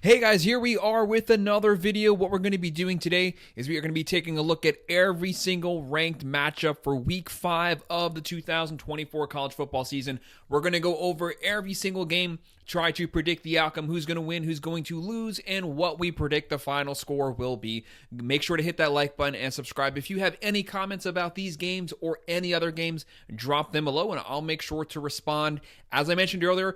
Hey guys, here we are with another video. What we're going to be doing today is we are going to be taking a look at every single ranked matchup for week 5 of the 2024 college football season. We're going to go over every single game, try to predict the outcome, who's going to win, who's going to lose, and what we predict the final score will be. Make sure to hit that like button and subscribe. If you have any comments about these games or any other games, drop them below and I'll make sure to respond. As I mentioned earlier,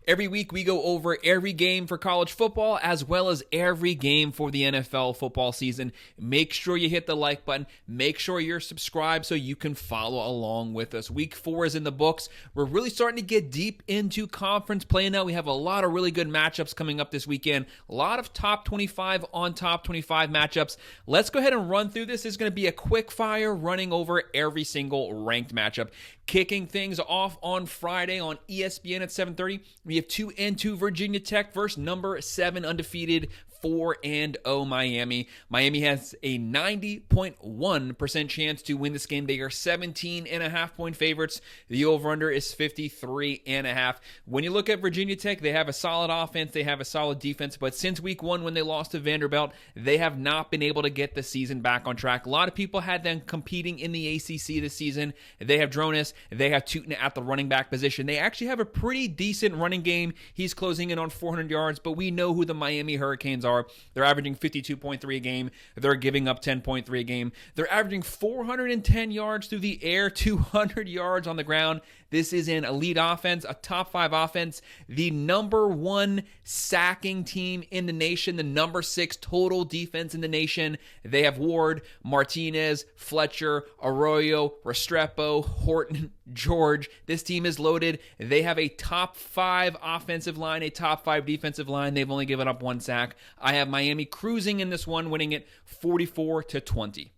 every week we go over every game for college football as well as every game for the NFL football season. Make sure you hit the like button. Make sure you're subscribed so you can follow along with us. Week 4 is in the books. We're really starting to get deep into conference play now. We have a lot of really good matchups coming up this weekend. A lot of top 25 on top 25 matchups. Let's go ahead and run through this. It's going to be a quick fire running over every single ranked matchup. Kicking things off on Friday on ESPN at 7:30. We have 2-2 Virginia Tech versus number 7 undefeated 4-0 Miami. Miami has a 90.1% chance to win this game. They are 17.5-point favorites. The over-under is 53.5. When you look at Virginia Tech, they have a solid offense. They have a solid defense. But since week 1 when they lost to Vanderbilt, they have not been able to get the season back on track. A lot of people had them competing in the ACC this season. They have Drones. They have Tutin at the running back position. They actually have a pretty decent running game. He's closing in on 400 yards, but we know who the Miami Hurricanes are. They're averaging 52.3 a game. They're giving up 10.3 a game. They're averaging 410 yards through the air, 200 yards on the ground. This is an elite offense, a top 5 offense, the number 1 sacking team in the nation, the number 6 total defense in the nation. They have Ward, Martinez, Fletcher, Arroyo, Restrepo, Horton, George. This team is loaded. They have a top 5 offensive line, a top 5 defensive line. They've only given up 1 sack. I have Miami cruising in this one, winning it 44-20.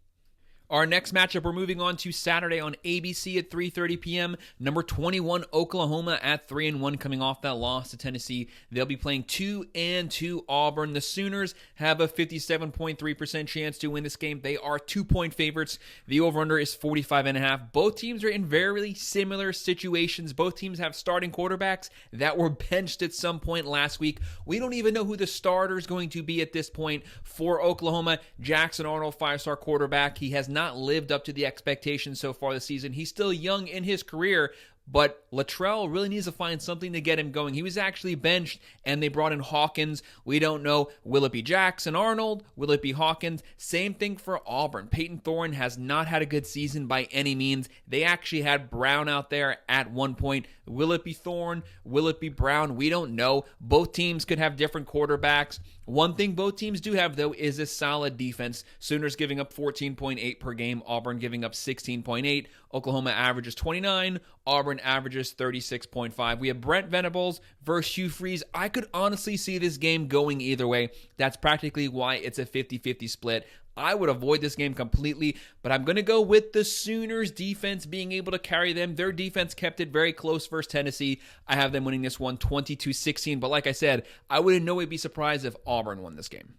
Our next matchup, we're moving on to Saturday on ABC at 3:30 p.m. Number 21, Oklahoma at 3-1 coming off that loss to Tennessee. They'll be playing 2-2 Auburn. The Sooners have a 57.3% chance to win this game. They are 2-point favorites. The over-under is 45.5. Both teams are in very similar situations. Both teams have starting quarterbacks that were benched at some point last week. We don't even know who the starter is going to be at this point for Oklahoma. Jackson Arnold, 5-star quarterback. He has not lived up to the expectations so far this season. He's still young in his career, but Luttrell really needs to find something to get him going. He was actually benched, and they brought in Hawkins. We don't know, will it be Jackson Arnold? Will it be Hawkins? Same thing for Auburn. Peyton Thorne has not had a good season by any means. They actually had Brown out there at one point. Will it be Thorne? Will it be Brown? We don't know. Both teams could have different quarterbacks. One thing both teams do have, though, is a solid defense. Sooners giving up 14.8 per game. Auburn giving up 16.8. Oklahoma averages 29. Auburn averages 36.5. We have Brent Venables versus Hugh Freeze. I could honestly see this game going either way. That's practically why it's a 50-50 split. I would avoid this game completely, but I'm going to go with the Sooners defense being able to carry them. Their defense kept it very close versus Tennessee. I have them winning this one 22-16, but like I said, I would in no way be surprised if Auburn won this game.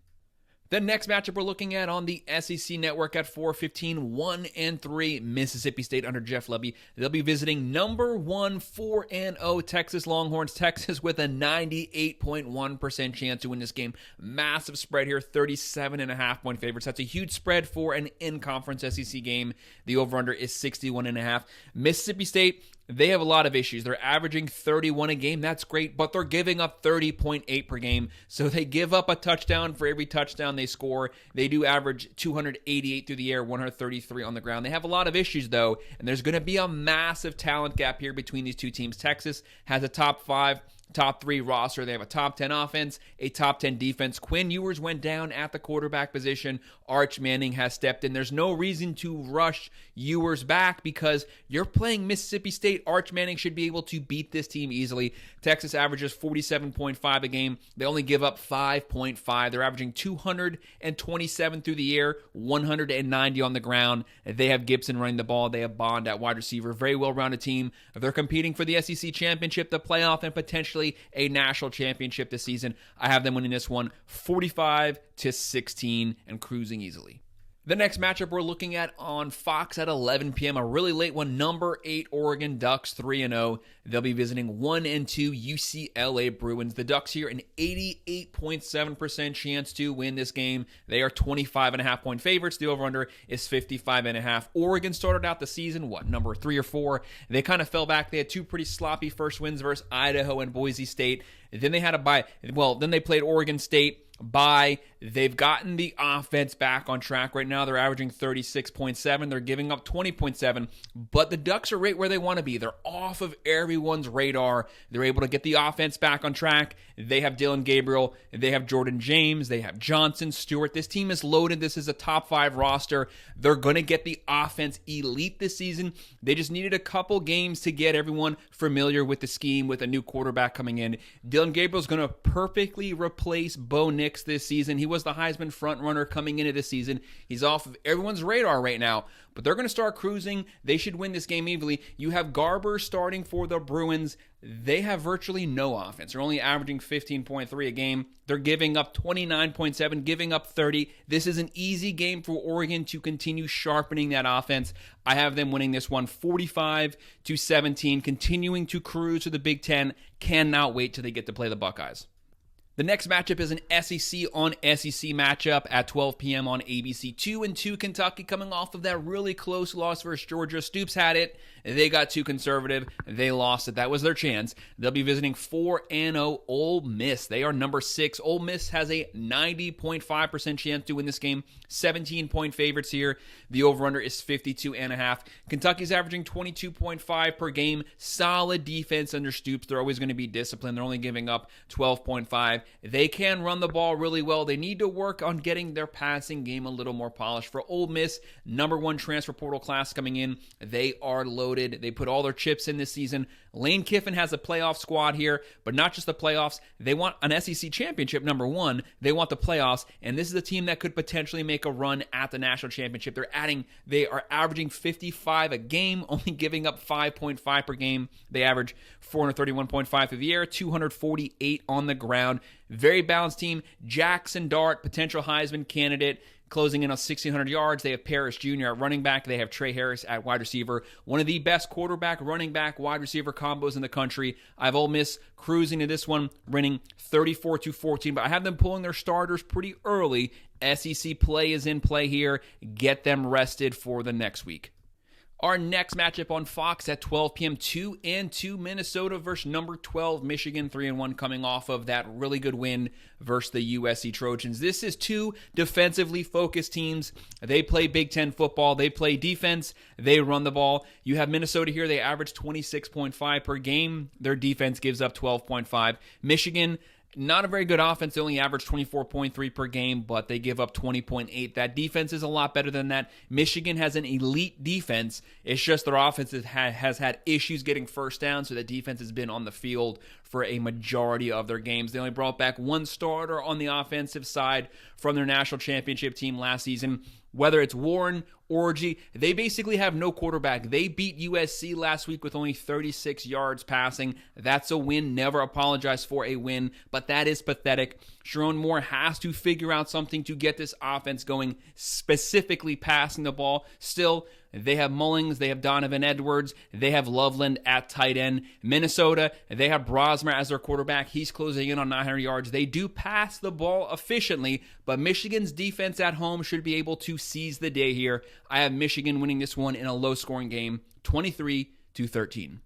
The next matchup we're looking at on the SEC Network at 4:15, 1-3 Mississippi State under Jeff Lebby. They'll be visiting number 1 4-0 Texas Longhorns. Texas with a 98.1% chance to win this game. Massive spread here, 37.5-point favorites. That's a huge spread for an in-conference SEC game. The over-under is 61.5. Mississippi State, they have a lot of issues. They're averaging 31 a game. That's great, but they're giving up 30.8 per game. So they give up a touchdown for every touchdown they score. They do average 288 through the air, 133 on the ground. They have a lot of issues, though, and there's going to be a massive talent gap here between these two teams. Texas has a top 5, top 3 roster. They have a top 10 offense, a top 10 defense. Quinn Ewers went down at the quarterback position. Arch Manning has stepped in. There's no reason to rush Ewers back because you're playing Mississippi State. Arch Manning should be able to beat this team easily. Texas averages 47.5 a game. They only give up 5.5. They're averaging 227 through the air, 190 on the ground. They have Gibson running the ball. They have Bond at wide receiver. Very well-rounded team. They're competing for the SEC championship, the playoff, and potentially a national championship this season. I have them winning this one 45-16 and cruising easily. The next matchup we're looking at on Fox at 11 p.m., a really late one, number 8 Oregon Ducks 3-0. They'll be visiting 1-2 UCLA Bruins. The Ducks here an 88.7% chance to win this game. They are 25.5-point favorites. The over-under is 55.5. Oregon started out the season, number 3 or 4. They kind of fell back. They had 2 pretty sloppy first wins versus Idaho and Boise State. Then they had a bye. Well, then they played Oregon State. They've gotten the offense back on track. Right now they're averaging 36.7. They're giving up 20.7, but the Ducks are right where they want to be. They're off of everyone's radar. They're able to get the offense back on track. They have Dylan Gabriel. They have Jordan James. They have Johnson Stewart. This team is loaded. This is a top 5 roster. They're going to get the offense elite this season. They just needed a couple games to get everyone familiar with the scheme with a new quarterback coming in. Dylan Gabriel is going to perfectly replace Bo Nix this season. He was the Heisman frontrunner coming into this season. He's off of everyone's radar right now, but they're going to start cruising. They should win this game easily. You have Garber starting for the Bruins. They have virtually no offense. They're only averaging 15.3 a game. They're giving up 29.7, giving up 30. This is an easy game for Oregon to continue sharpening that offense. I have them winning this one 45-17, continuing to cruise to the Big Ten. Cannot wait till they get to play the Buckeyes. The next matchup is an SEC on SEC matchup at 12 p.m. on ABC. 2-2 Kentucky coming off of that really close loss versus Georgia. Stoops had it. They got too conservative. They lost it. That was their chance. They'll be visiting 4-0 Ole Miss. They are number 6. Ole Miss has a 90.5% chance to win this game. 17-point favorites here. The over-under is 52.5. Kentucky's averaging 22.5 per game. Solid defense under Stoops. They're always going to be disciplined. They're only giving up 12.5. They can run the ball really well. They need to work on getting their passing game a little more polished. For Ole Miss, number 1 transfer portal class coming in. They are loaded. They put all their chips in this season. Lane Kiffin has a playoff squad here, but not just the playoffs. They want an SEC championship, number 1. They want the playoffs, and this is a team that could potentially make a run at the national championship. They are averaging 55 a game, only giving up 5.5 per game. They average 431.5 through the air, 248 on the ground. Very balanced team. Jackson Dart, potential Heisman candidate, closing in on 1,600 yards. They have Parrish Jr. at running back. They have Trey Harris at wide receiver. One of the best quarterback, running back, wide receiver combos in the country. I have Ole Miss cruising to this one, winning 34-14, but I have them pulling their starters pretty early. SEC play is in play here. Get them rested for the next week. Our next matchup on Fox at 12 p.m., 2-2 Minnesota versus number 12 Michigan, 3-1, coming off of that really good win versus the USC Trojans. This is 2 defensively focused teams. They play Big Ten football. They play defense. They run the ball. You have Minnesota here. They average 26.5 per game. Their defense gives up 12.5. Michigan, not a very good offense. They only average 24.3 per game, but they give up 20.8. That defense is a lot better than that. Michigan has an elite defense. It's just their offense has had issues getting first down, so the defense has been on the field for a majority of their games. They only brought back 1 starter on the offensive side from their national championship team last season. Whether it's Warren, Orji, they basically have no quarterback. They beat USC last week with only 36 yards passing. That's a win. Never apologize for a win, but that is pathetic. Sharon Moore has to figure out something to get this offense going, specifically passing the ball. Still, they have Mullings, they have Donovan Edwards, they have Loveland at tight end. Minnesota, they have Brosmer as their quarterback. He's closing in on 900 yards. They do pass the ball efficiently, but Michigan's defense at home should be able to seize the day here. I have Michigan winning this one in a low-scoring game, 23-13.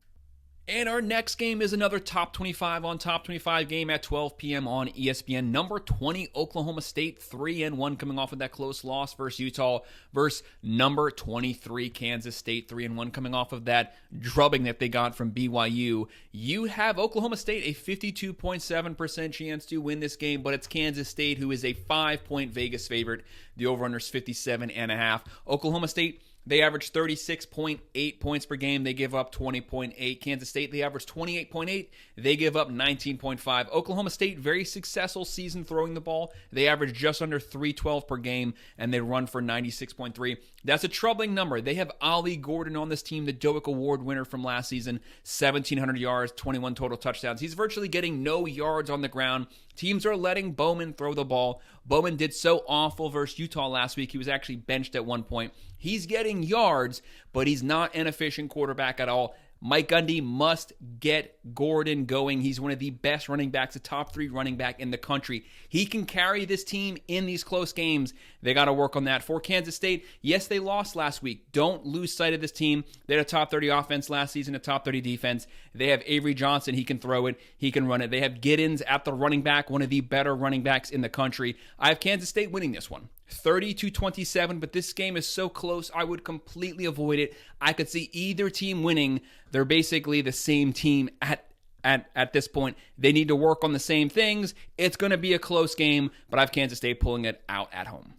And our next game is another top 25 on top 25 game at 12 p.m. on ESPN. Number 20, Oklahoma State, 3-1, coming off of that close loss versus Utah, versus number 23, Kansas State, 3-1, coming off of that drubbing that they got from BYU. You have Oklahoma State, a 52.7% chance to win this game, but it's Kansas State, who is a 5-point Vegas favorite. The over-under is 57.5. Oklahoma State, they average 36.8 points per game. They give up 20.8. Kansas State, they average 28.8. They give up 19.5. Oklahoma State, very successful season throwing the ball. They average just under 312 per game, and they run for 96.3. That's a troubling number. They have Ollie Gordon on this team, the Doak Award winner from last season. 1,700 yards, 21 total touchdowns. He's virtually getting no yards on the ground. Teams are letting Bowman throw the ball. Bowman did so awful versus Utah last week. He was actually benched at one point. He's getting yards, but he's not an efficient quarterback at all. Mike Gundy must get Gordon going. He's one of the best running backs, a top 3 running back in the country. He can carry this team in these close games. They got to work on that. For Kansas State, yes, they lost last week. Don't lose sight of this team. They had a top 30 offense last season, a top 30 defense. They have Avery Johnson. He can throw it. He can run it. They have Giddens at the running back, one of the better running backs in the country. I have Kansas State winning this one. 30-27, but this game is so close, I would completely avoid it. I could see either team winning. They're basically the same team at this point. They need to work on the same things. It's going to be a close game, but I have Kansas State pulling it out at home.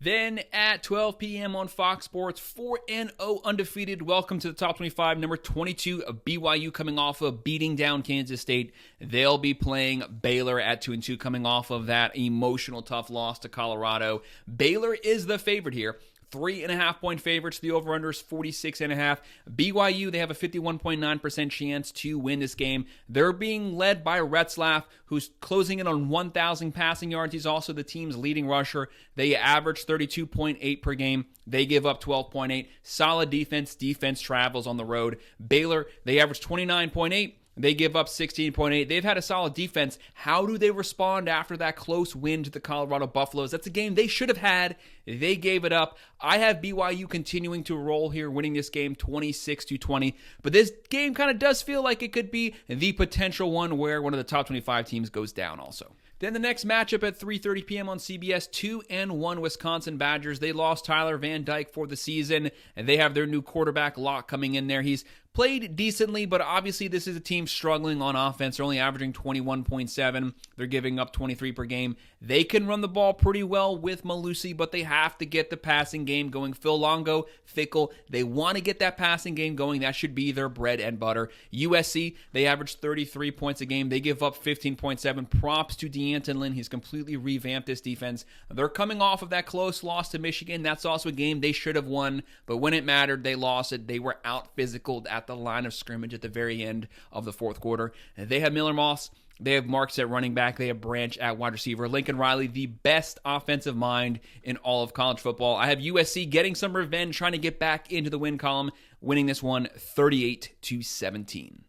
Then at 12 p.m. on Fox Sports, 4-0 undefeated. Welcome to the top 25. Number 22 of BYU coming off of beating down Kansas State. They'll be playing Baylor at 2-2 coming off of that emotional tough loss to Colorado. Baylor is the favorite here. 3.5-point favorites. The over-under is 46.5. BYU, they have a 51.9% chance to win this game. They're being led by Retzlaff, who's closing in on 1,000 passing yards. He's also the team's leading rusher. They average 32.8 per game. They give up 12.8. Solid defense. Defense travels on the road. Baylor, they average 29.8. They give up 16.8. They've had a solid defense. How do they respond after that close win to the Colorado Buffaloes? That's a game they should have had. They gave it up. I have BYU continuing to roll here, winning this game 26-20. But this game kind of does feel like it could be the potential one where one of the top 25 teams goes down also. Then the next matchup at 3:30 p.m. on CBS, 2-1 Wisconsin Badgers. They lost Tyler Van Dyke for the season, and they have their new quarterback Locke coming in there. He's played decently, but obviously this is a team struggling on offense. They're only averaging 21.7. They're giving up 23 per game. They can run the ball pretty well with Malusi, but they have to get the passing game going. Phil Longo, fickle. They want to get that passing game going. That should be their bread and butter. USC, they average 33 points a game. They give up 15.7. Props to D'Anton Lynn. He's completely revamped this defense. They're coming off of that close loss to Michigan. That's also a game they should have won, but when it mattered, they lost it. They were out-physicaled at the line of scrimmage at the very end of the fourth quarter. They have Miller Moss. They have Marks at running back. They have Branch at wide receiver. Lincoln Riley, the best offensive mind in all of college football. I have USC getting some revenge, trying to get back into the win column, winning this one 38-17.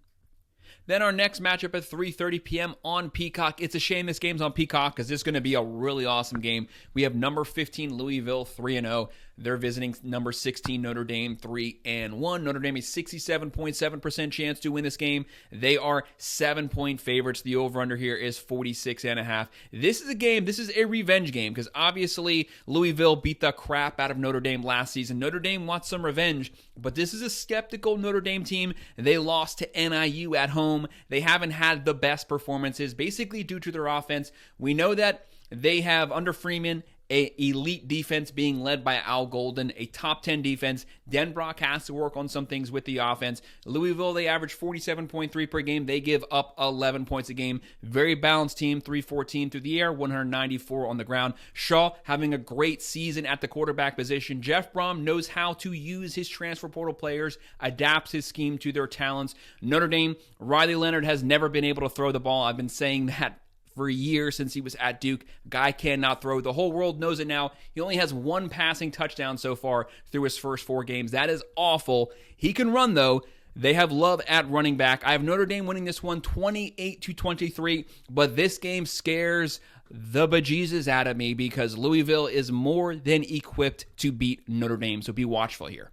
Then our next matchup at 3:30 p.m. on Peacock. It's a shame this game's on Peacock because this is going to be a really awesome game. We have number 15 Louisville 3-0. They're visiting number 16 Notre Dame 3-1. Notre Dame is 67.7% chance to win this game. They are 7-point favorites. The over-under here is 46.5. This is a game, this is a revenge game because obviously Louisville beat the crap out of Notre Dame last season. Notre Dame wants some revenge, but this is a skeptical Notre Dame team. They lost to NIU at home. They haven't had the best performances, basically due to their offense. We know that they have, under Freeman, an elite defense being led by Al Golden, a top 10 defense. Denbrock has to work on some things with the offense. Louisville, they average 47.3 per game. They give up 11 points a game. Very balanced team, 314 through the air, 194 on the ground. Shaw having a great season at the quarterback position. Jeff Brom knows how to use his transfer portal players, adapts his scheme to their talents. Notre Dame, Riley Leonard has never been able to throw the ball. I've been saying that for years since he was at Duke. Guy cannot throw. The whole world knows it now. He only has one passing touchdown so far through his first 4 games. That is awful. He can run, though. They have Love at running back. I have Notre Dame winning this one 28-23, but this game scares the bejesus out of me because Louisville is more than equipped to beat Notre Dame, so be watchful here.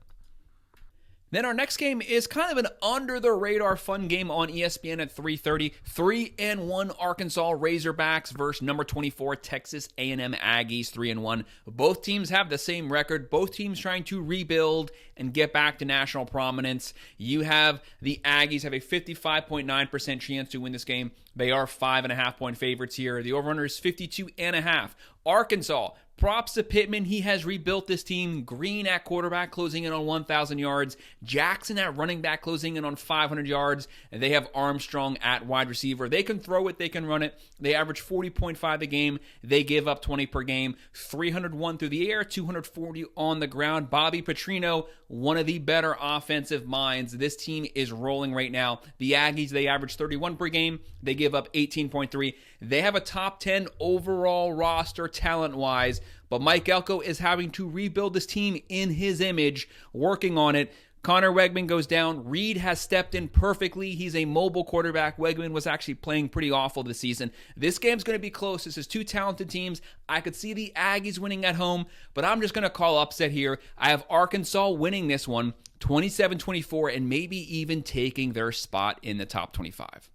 Then our next game is kind of an under-the-radar fun game on ESPN at 3:30. 3-1 Arkansas Razorbacks versus number 24 Texas A&M Aggies, 3-1. Both teams have the same record. Both teams trying to rebuild and get back to national prominence. You have the Aggies have a 55.9% chance to win this game. They are 5.5-point favorites here. The over-under is 52.5. Arkansas Props to Pittman. He has rebuilt this team. Green at quarterback, closing in on 1,000 yards. Jackson at running back, closing in on 500 yards. And they have Armstrong at wide receiver. They can throw it. They can run it. They average 40.5 a game. They give up 20 per game. 301 through the air, 240 on the ground. Bobby Petrino, one of the better offensive minds. This team is rolling right now. The Aggies, they average 31 per game. They give up 18.3. They have a top 10 overall roster talent-wise, but Mike Elko is having to rebuild this team in his image, working on it. Connor Wegman goes down. Reed has stepped in perfectly. He's a mobile quarterback. Wegman was actually playing pretty awful this season. This game's going to be close. This is two talented teams. I could see the Aggies winning at home, but I'm just going to call upset here. I have Arkansas winning this one, 27-24, and maybe even taking their spot in the top 25.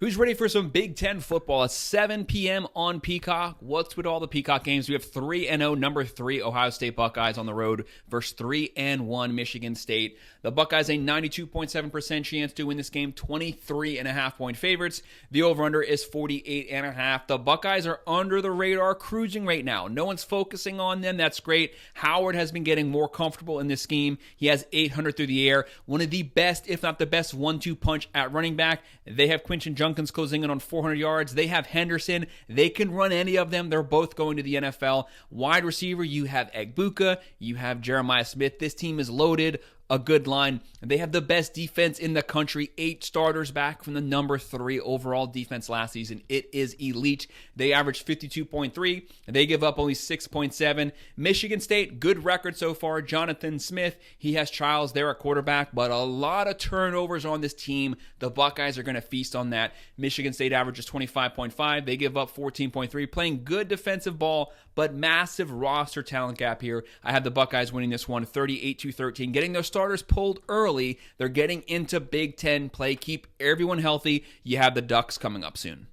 Who's ready for some Big Ten football? It's 7 p.m. on Peacock. What's with all the Peacock games? We have 3-0, number 3 Ohio State Buckeyes on the road versus 3-1 Michigan State. The Buckeyes a 92.7% chance to win this game, 23.5-point favorites. The over-under is 48.5. The Buckeyes are under the radar, cruising right now. No one's focusing on them. That's great. Howard has been getting more comfortable in this scheme. He has 800 through the air. One of the best, if not the best, 1-2 punch at running back. They have Quinton Junkins closing in on 400 yards. They have Henderson. They can run any of them. They're both going to the NFL. Wide receiver, you have Egbuka. You have Jeremiah Smith. This team is loaded. A good line. They have the best defense in the country. 8 starters back from the number 3 overall defense last season. It is elite. They average 52.3. They give up only 6.7. Michigan State, good record so far. Jonathan Smith, he has Childs there at quarterback, but a lot of turnovers on this team. The Buckeyes are going to feast on that. Michigan State averages 25.5. They give up 14.3. Playing good defensive ball, but massive roster talent gap here. I have the Buckeyes winning this one 38-13. Getting their starters pulled early. They're getting into Big Ten play. Keep everyone healthy. You have the Ducks coming up soon.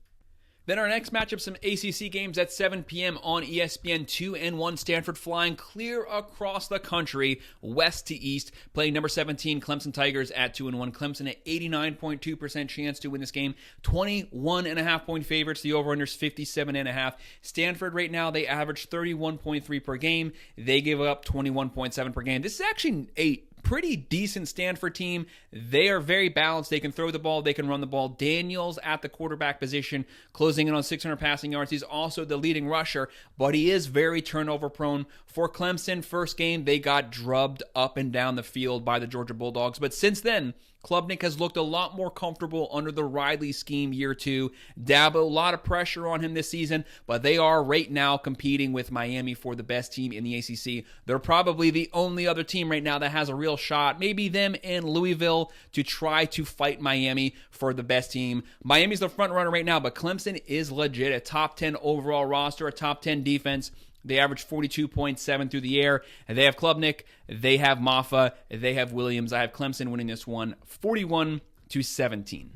Then our next matchup, some ACC games at 7 p.m. on ESPN. 2-1 Stanford flying clear across the country, west to east, playing number 17 Clemson Tigers at 2-1. Clemson at 89.2% chance to win this game, 21.5-point favorites. The over-under's 57.5. Stanford right now, they average 31.3 per game. They give up 21.7 per game. This is actually a pretty decent Stanford team. They are very balanced. They can throw the ball. They can run the ball. Daniels at the quarterback position, closing in on 600 passing yards. He's also the leading rusher, but he is very turnover prone. For Clemson, first game, they got drubbed up and down the field by the Georgia Bulldogs. But since then, Klubnik has looked a lot more comfortable under the Riley scheme year 2. Dabo, a lot of pressure on him this season, but they are right now competing with Miami for the best team in the ACC. They're probably the only other team right now that has a real shot, maybe them and Louisville, to try to fight Miami for the best team. Miami's the front runner right now, but Clemson is legit. A top 10 overall roster, a top 10 defense. They average 42.7 through the air. And they have Klubnik, they have Maffa, they have Williams. I have Clemson winning this one 41-17.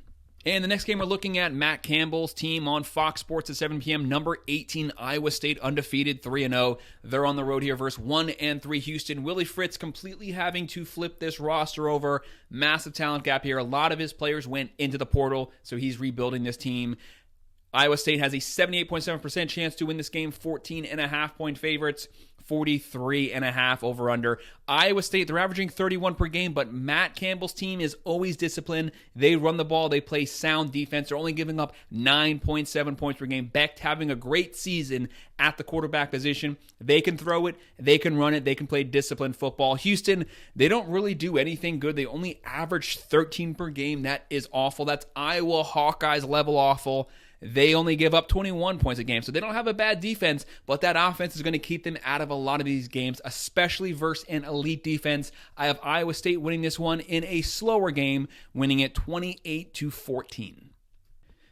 And the next game we're looking at, Matt Campbell's team on Fox Sports at 7 p.m. Number 18, Iowa State, undefeated, 3-0. They're on the road here versus 1-3 Houston. Willie Fritz completely having to flip this roster over. Massive talent gap here. A lot of his players went into the portal, so he's rebuilding this team. Iowa State has a 78.7% chance to win this game, 14.5-point favorites, 43.5 over-under. Iowa State, they're averaging 31 per game, but Matt Campbell's team is always disciplined. They run the ball. They play sound defense. They're only giving up 9.7 points per game. Becht having a great season at the quarterback position. They can throw it. They can run it. They can play disciplined football. Houston, they don't really do anything good. They only average 13 per game. That is awful. That's Iowa Hawkeyes level awful. They only give up 21 points a game, so they don't have a bad defense, but that offense is going to keep them out of a lot of these games, especially versus an elite defense. I have Iowa State winning this one in a slower game, winning it 28-14.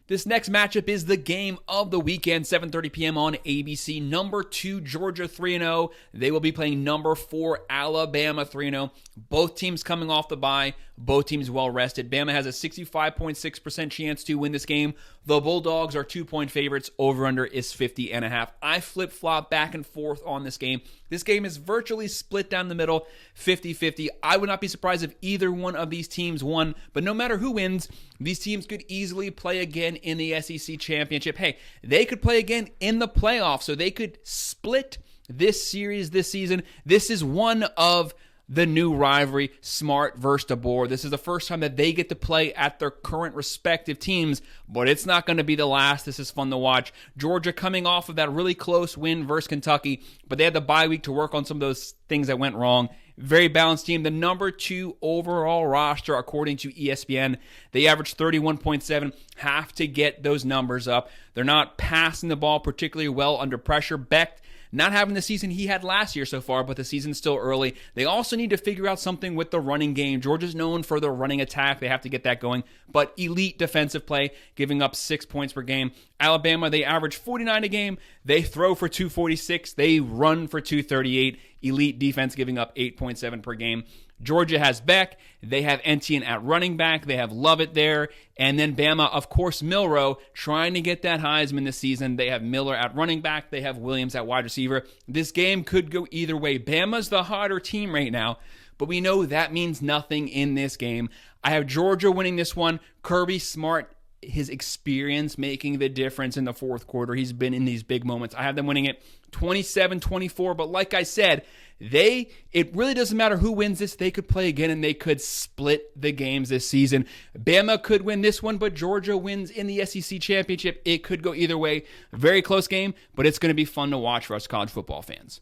This next matchup is the game of the weekend, 7:30 p.m. on ABC. Number 2, Georgia 3-0. They will be playing number 4, Alabama 3-0. Both teams coming off the bye. Both teams well-rested. Bama has a 65.6% chance to win this game. The Bulldogs are 2-point favorites. Over-under is 50.5. I flip-flop back and forth on this game. This game is virtually split down the middle, 50-50. I would not be surprised if either one of these teams won, but no matter who wins, these teams could easily play again in the SEC championship. Hey, they could play again in the playoffs, so they could split this series this season. This is one of the new rivalry, Smart versus DeBoer. This is the first time that they get to play at their current respective teams, but it's not going to be the last. This is fun to watch. Georgia coming off of that really close win versus Kentucky, but they had the bye week to work on some of those things that went wrong. Very balanced team. The number 2 overall roster, according to ESPN. They averaged 31.7. Have to get those numbers up. They're not passing the ball particularly well under pressure. Beck not having the season he had last year so far, but the season's still early. They also need to figure out something with the running game. Georgia's known for their running attack. They have to get that going. But elite defensive play, giving up 6 points per game. Alabama, they average 49 a game. They throw for 246. They run for 238. Elite defense, giving up 8.7 per game. Georgia has Beck. They have Etienne at running back. They have Lovett there. And then Bama, of course, Milroe, trying to get that Heisman this season. They have Miller at running back. They have Williams at wide receiver. This game could go either way. Bama's the hotter team right now, but we know that means nothing in this game. I have Georgia winning this one. Kirby Smart, his experience making the difference in the fourth quarter. He's been in these big moments. I have them winning it 27-24, but like I said, it really doesn't matter who wins this. They could play again and they could split the games this season. Bama could win this one, but Georgia wins in the SEC championship. It could go either way. Very close game, but it's going to be fun to watch for us college football fans.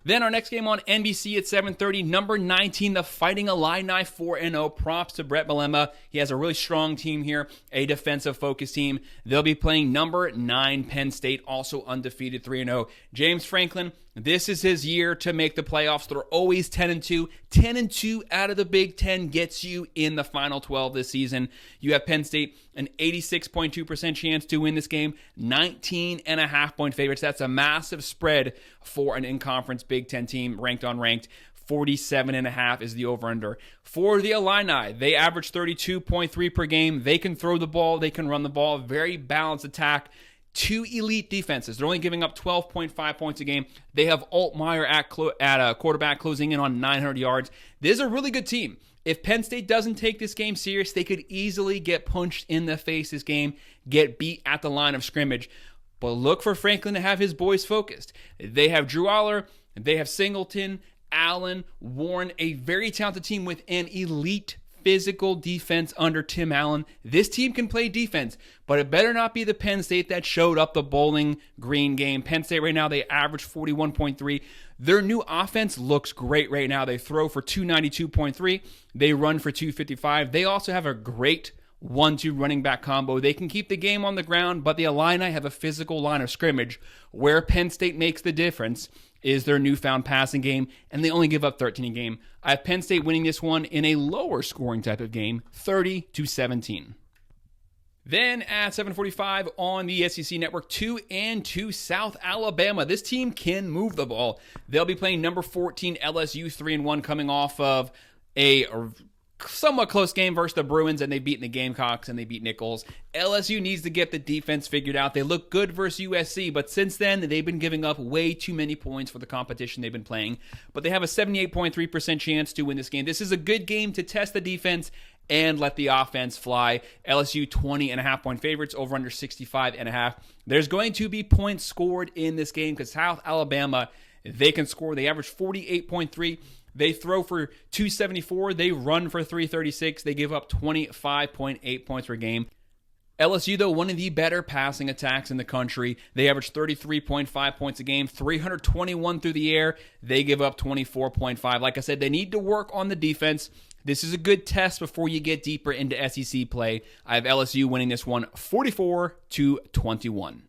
Then our next game on NBC at 7:30, number 19, the Fighting Illini 4-0. Props to Brett Bielema. He has a really strong team here, a defensive-focused team. They'll be playing number 9, Penn State, also undefeated 3-0. James Franklin, this is his year to make the playoffs. They're always 10-2. 10-2 out of the Big Ten gets you in the Final 12 this season. You have Penn State, an 86.2% chance to win this game, 19.5-point favorites. That's a massive spread for an in-conference Big Ten team, ranked on ranked. 47.5 is the over-under. For the Illini, they average 32.3 per game. They can throw the ball. They can run the ball. Very balanced attack. 2 elite defenses. They're only giving up 12.5 points a game. They have Altmaier at quarterback, closing in on 900 yards. This is a really good team. If Penn State doesn't take this game serious, they could easily get punched in the face this game, get beat at the line of scrimmage. But look for Franklin to have his boys focused. They have Drew Aller, they have Singleton, Allen, Warren, a very talented team with an elite physical defense under Tim Allen. This team can play defense, but it better not be the Penn State that showed up the Bowling Green game. Penn State right now, they average 41.3. Their new offense looks great right now. They throw for 292.3. They run for 255. They also have a great 1-2 running back combo. They can keep the game on the ground, but the Illini have a physical line of scrimmage. Where Penn State makes the difference is their newfound passing game, and they only give up 13 a game. I have Penn State winning this one in a lower scoring type of game, 30-17. Then at 7:45 on the SEC Network, 2-2 South Alabama. This team can move the ball. They'll be playing number 14 LSU, 3-1, coming off of a somewhat close game versus the Bruins, and they've beaten the Gamecocks and they beat Nichols. LSU needs to get the defense figured out. They look good versus USC, but since then, they've been giving up way too many points for the competition they've been playing. But they have a 78.3% chance to win this game. This is a good game to test the defense and let the offense fly. LSU 20.5-point favorites, over under 65.5. There's going to be points scored in this game because South Alabama, they can score. They average 48.3. They throw for 274. They run for 336. They give up 25.8 points per game. LSU, though, one of the better passing attacks in the country. They average 33.5 points a game, 321 through the air. They give up 24.5. Like I said, they need to work on the defense. This is a good test before you get deeper into SEC play. I have LSU winning this one 44-21.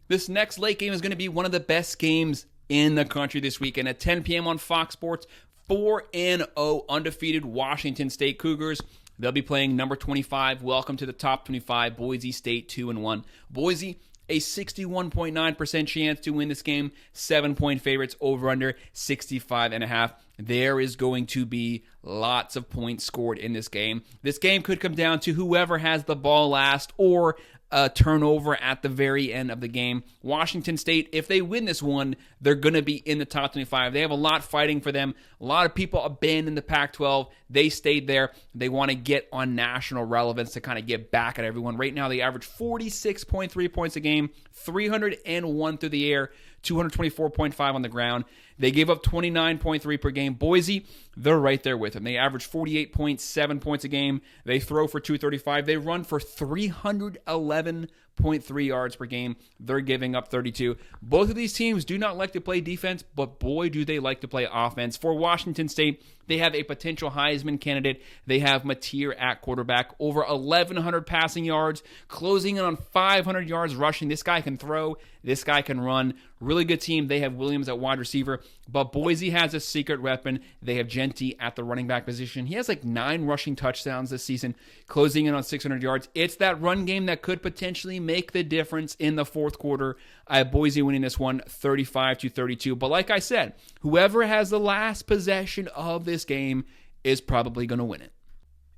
This next late game is going to be one of the best games in the country this weekend at 10 p.m. on Fox Sports. 4-0 undefeated Washington State Cougars. They'll be playing number 25. Welcome to the top 25, Boise State 2-1. Boise, a 61.9% chance to win this game. 7-point favorites, over under 65.5. There is going to be lots of points scored in this game. This game could come down to whoever has the ball last or a turnover at the very end of the game. Washington State, if they win this one, they're going to be in the top 25. They have a lot fighting for them. A lot of people abandoned the Pac-12. They stayed there. They want to get on national relevance to kind of get back at everyone. Right now, they average 46.3 points a game, 301 through the air, 224.5 on the ground. They gave up 29.3 per game. Boise, they're right there with them. They average 48.7 points a game. They throw for 235. They run for 311.3 yards per game. They're giving up 32. Both of these teams do not like to play defense, but boy, do they like to play offense. For Washington State, they have a potential Heisman candidate. They have Mateer at quarterback, over 1,100 passing yards, closing in on 500 yards rushing. This guy can throw. This guy can run. Really good team. They have Williams at wide receiver, but Boise has a secret weapon. They have Genty at the running back position. He has like 9 rushing touchdowns this season, closing in on 600 yards. It's that run game that could potentially make the difference in the fourth quarter. I have Boise winning this one 35-32. But like I said, whoever has the last possession of this game is probably going to win it.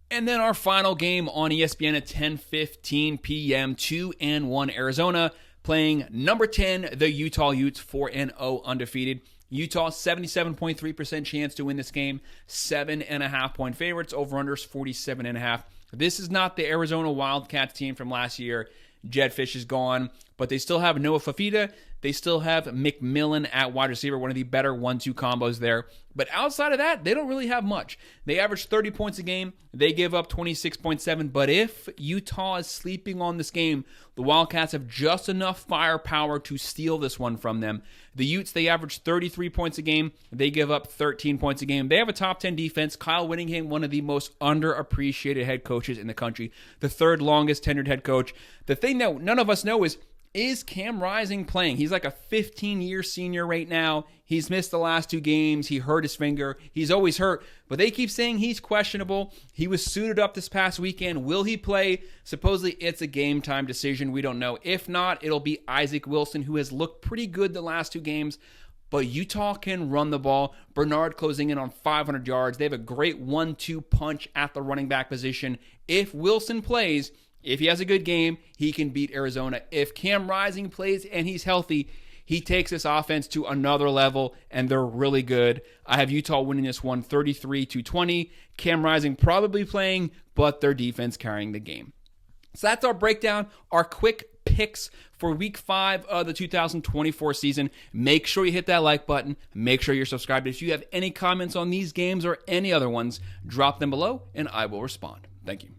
And then our final game on ESPN at 10:15 p.m. 2-1 Arizona playing number 10, the Utah Utes, 4-0 undefeated. Utah, 77.3% chance to win this game. 7.5 point favorites. Over-unders 47.5. This is not the Arizona Wildcats team from last year. Jedfish is gone, but they still have Noah Fafita. They still have McMillan at wide receiver, one of the better 1-2 combos there. But outside of that, they don't really have much. They average 30 points a game. They give up 26.7. But if Utah is sleeping on this game, the Wildcats have just enough firepower to steal this one from them. The Utes, they average 33 points a game. They give up 13 points a game. They have a top 10 defense. Kyle Whittingham, one of the most underappreciated head coaches in the country, the third longest tenured head coach. The thing that none of us know is Cam Rising playing? He's like a 15-year senior right now. He's missed the last 2 games. He hurt his finger. He's always hurt, but they keep saying he's questionable. He was suited up this past weekend. Will he play? Supposedly it's a game time decision. We don't know. If not, it'll be Isaac Wilson, who has looked pretty good the last 2 games. But Utah can run the ball. Bernard closing in on 500 yards. They have a great 1-2 punch at the running back position. If Wilson plays, if he has a good game, he can beat Arizona. If Cam Rising plays and he's healthy, he takes this offense to another level, and they're really good. I have Utah winning this one 33-20. Cam Rising probably playing, but their defense carrying the game. So that's our breakdown, our quick picks for Week 5 of the 2024 season. Make sure you hit that like button. Make sure you're subscribed. If you have any comments on these games or any other ones, drop them below, and I will respond. Thank you.